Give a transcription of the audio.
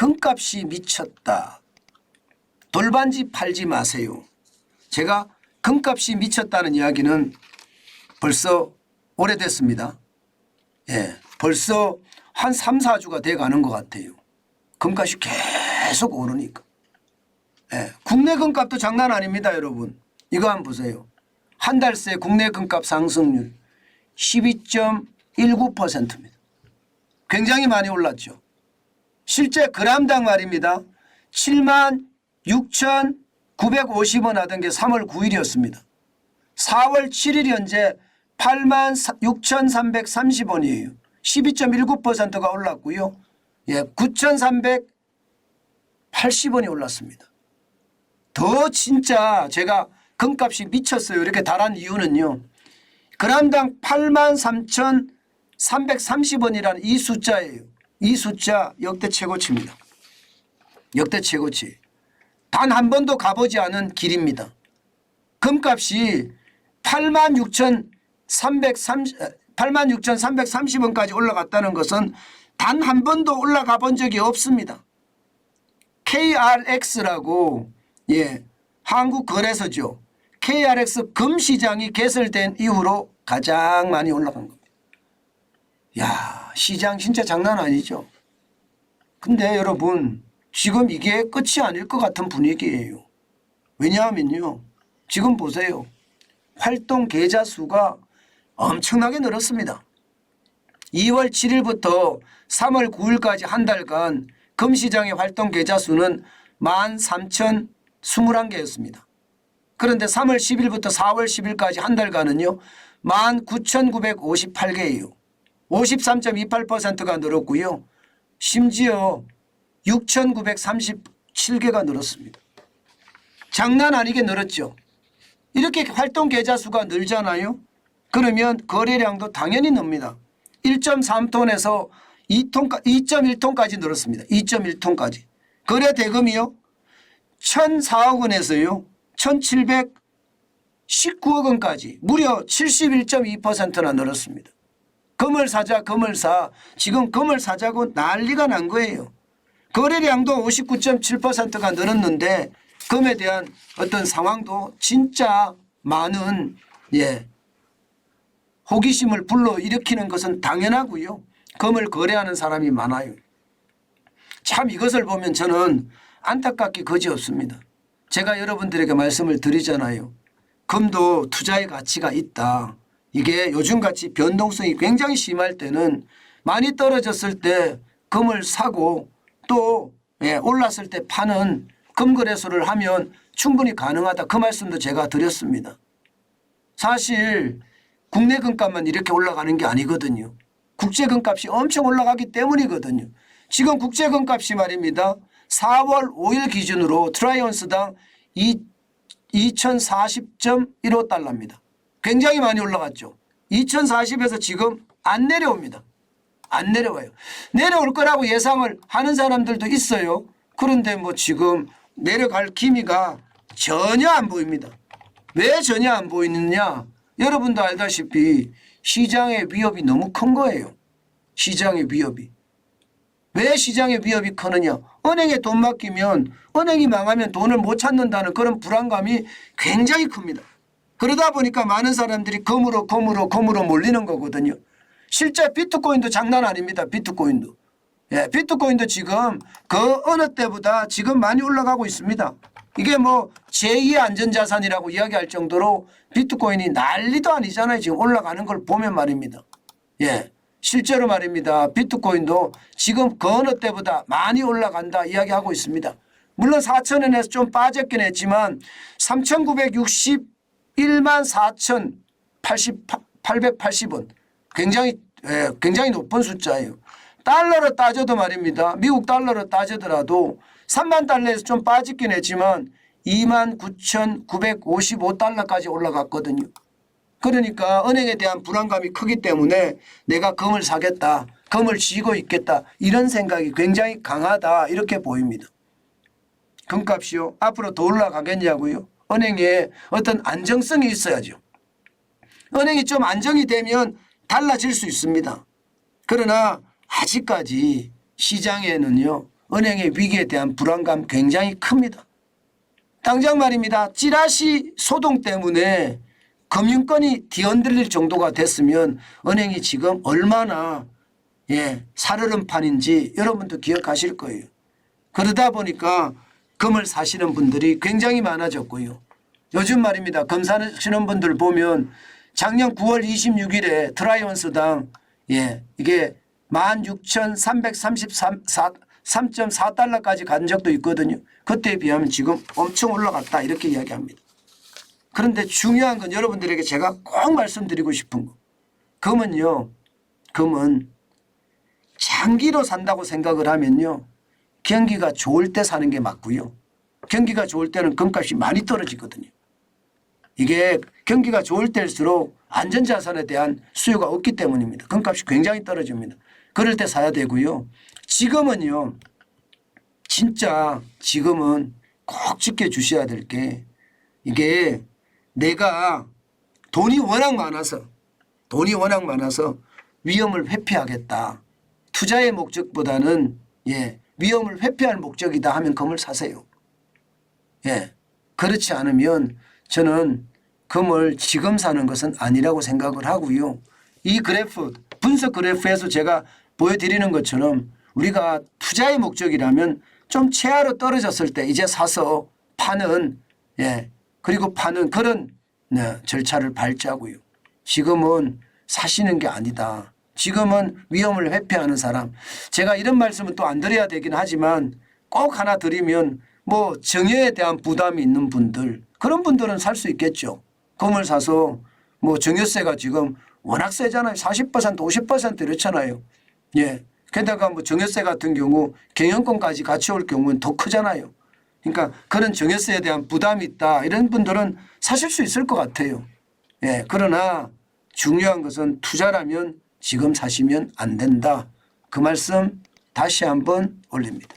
금값이 미쳤다. 돌반지 팔지 마세요. 제가 금값이 미쳤다는 이야기는 벌써 오래됐습니다. 예, 벌써 한 3, 4주가 돼가는 것 같아요. 금값이 계속 오르니까. 예, 국내 금값도 장난 아닙니다, 여러분. 이거 한번 보세요. 한 달 새 국내 금값 상승률 12.19%입니다. 굉장히 많이 올랐죠. 실제 그람당 말입니다. 76,950원 하던 게 3월 9일이었습니다. 4월 7일 현재 86,330원이에요. 12.19%가 올랐고요. 예, 9,380원이 올랐습니다. 더 진짜 제가 금값이 미쳤어요. 이렇게 달한 이유는요. 그람당 83,330원이라는 이 숫자예요. 이 숫자 역대 최고치입니다. 역대 최고치. 단 한 번도 가보지 않은 길입니다. 금값이 86,330원까지 올라갔다는 것은 단 한 번도 올라가 본 적이 없습니다. KRX라고 예, 한국거래소죠. KRX 금시장이 개설된 이후로 가장 많이 올라간 겁니다. 야, 시장 진짜 장난 아니죠. 근데 여러분 지금 이게 끝이 아닐 것 같은 분위기예요. 왜냐하면요. 지금 보세요. 활동 계좌 수가 엄청나게 늘었습니다. 2월 7일부터 3월 9일까지 한 달간 금시장의 활동 계좌 수는 13,021개였습니다. 그런데 3월 10일부터 4월 10일까지 한 달간은요. 19,958개예요. 53.28%가 늘었고요. 심지어 6,937개가 늘었습니다. 장난 아니게 늘었죠. 이렇게 활동 계좌 수가 늘잖아요. 그러면 거래량도 당연히 늡니다. 1.3톤에서 2.1톤까지 늘었습니다. 2.1톤까지. 거래 대금이요. 1,004억 원에서요. 1,719억 원까지 무려 71.2%나 늘었습니다. 금을 사자 금을 사. 지금 금을 사자고 난리가 난 거예요. 거래량도 59.7%가 늘었는데 금에 대한 어떤 상황도 진짜 많은 예, 호기심을 불러일으키는 것은 당연하고요. 금을 거래하는 사람이 많아요. 참 이것을 보면 저는 안타깝기 그지없습니다. 제가 여러분들에게 말씀을 드리잖아요. 금도 투자의 가치가 있다. 이게 요즘같이 변동성이 굉장히 심할 때는 많이 떨어졌을 때 금을 사고 또 올랐을 때 파는 금거래소를 하면 충분히 가능하다. 그 말씀도 제가 드렸습니다. 사실 국내 금값만 이렇게 올라가는 게 아니거든요. 국제 금값이 엄청 올라가기 때문이거든요. 지금 국제 금값이 말입니다. 4월 5일 기준으로 트라이온스당 2,040.15달러입니다. 굉장히 많이 올라갔죠. 2,040에서 지금 안 내려옵니다. 안 내려와요. 내려올 거라고 예상을 하는 사람들도 있어요. 그런데 뭐 지금 내려갈 기미가 전혀 안 보입니다. 왜 전혀 안 보이느냐? 여러분도 알다시피 시장의 위협이 너무 큰 거예요. 시장의 위협이. 왜 시장의 위협이 크느냐? 은행에 돈 맡기면 은행이 망하면 돈을 못 찾는다는 그런 불안감이 굉장히 큽니다. 그러다 보니까 많은 사람들이 금으로 몰리는 거거든요. 실제 비트코인도 장난 아닙니다. 비트코인도. 예, 비트코인도 지금 그 어느 때보다 지금 많이 올라가고 있습니다. 이게 뭐 제2의 안전자산이라고 이야기할 정도로 비트코인이 난리도 아니잖아요. 지금 올라가는 걸 보면 말입니다. 예, 실제로 말입니다. 비트코인도 지금 그 어느 때보다 많이 올라간다 이야기하고 있습니다. 물론 4,000원에서 좀 빠졌긴 했지만 3,961만 4,880원 굉장히 높은 숫자예요. 달러로 따져도 말입니다. 미국 달러로 따지더라도 3만 달러에서 좀 빠지긴 했지만 29,955달러까지 올라갔거든요. 그러니까 은행에 대한 불안감이 크기 때문에 내가 금을 사겠다. 금을 쥐고 있겠다. 이런 생각이 굉장히 강하다. 이렇게 보입니다. 금값이요. 앞으로 더 올라가겠냐고요. 은행에 어떤 안정성이 있어야죠. 은행이 좀 안정이 되면 달라질 수 있습니다. 그러나 아직까지 시장에는요. 은행의 위기에 대한 불안감 굉장히 큽니다. 당장 말입니다. 찌라시 소동 때문에 금융권이 뒤흔들릴 정도가 됐으면 은행이 지금 얼마나 살얼음판인지 여러분도 기억하실 거예요. 그러다 보니까 금을 사시는 분들이 굉장히 많아졌고요. 요즘 말입니다. 검 사시는 분들 보면 작년 9월 26일에 트라이언스당 이게 16,333.4달러까지 간 적도 있거든요. 그때에 비하면 지금 엄청 올라갔다 이렇게 이야기합니다. 그런데 중요한 건 여러분들에게 제가 꼭 말씀드리고 싶은 거. 금은 장기로 산다고 생각을 하면요. 경기가 좋을 때 사는 게 맞고요. 경기가 좋을 때는 금값이 많이 떨어지거든요. 이게 경기가 좋을 때일수록 안전자산에 대한 수요가 없기 때문입니다. 금값이 굉장히 떨어집니다. 그럴 때 사야 되고요. 지금은요. 진짜 지금은 꼭 지켜주셔야 될 게 이게 내가 돈이 워낙 많아서 위험을 회피하겠다. 투자의 목적보다는 위험을 회피할 목적이다 하면 금을 사세요. 그렇지 않으면 저는 금을 지금 사는 것은 아니라고 생각을 하고요. 이 그래프 분석 그래프에서 제가 보여드리는 것처럼 우리가 투자의 목적이라면 좀 최하로 떨어졌을 때 이제 사서 파는 그리고 파는 그런 절차를 밟자고요. 지금은 사시는 게 아니다. 지금은 위험을 회피하는 사람. 제가 이런 말씀은 또 안 드려야 되긴 하지만 꼭 하나 드리면 뭐 정여에 대한 부담이 있는 분들 그런 분들은 살 수 있겠죠. 금을 사서 뭐 정여세가 지금 워낙 세잖아요. 40% 50% 이렇잖아요. 게다가 뭐 정여세 같은 경우 경영권까지 같이 올 경우는 더 크잖아요. 그러니까 그런 정여세에 대한 부담이 있다. 이런 분들은 사실 수 있을 것 같아요. 그러나 중요한 것은 투자라면 지금 사시면 안 된다. 그 말씀 다시 한번 올립니다.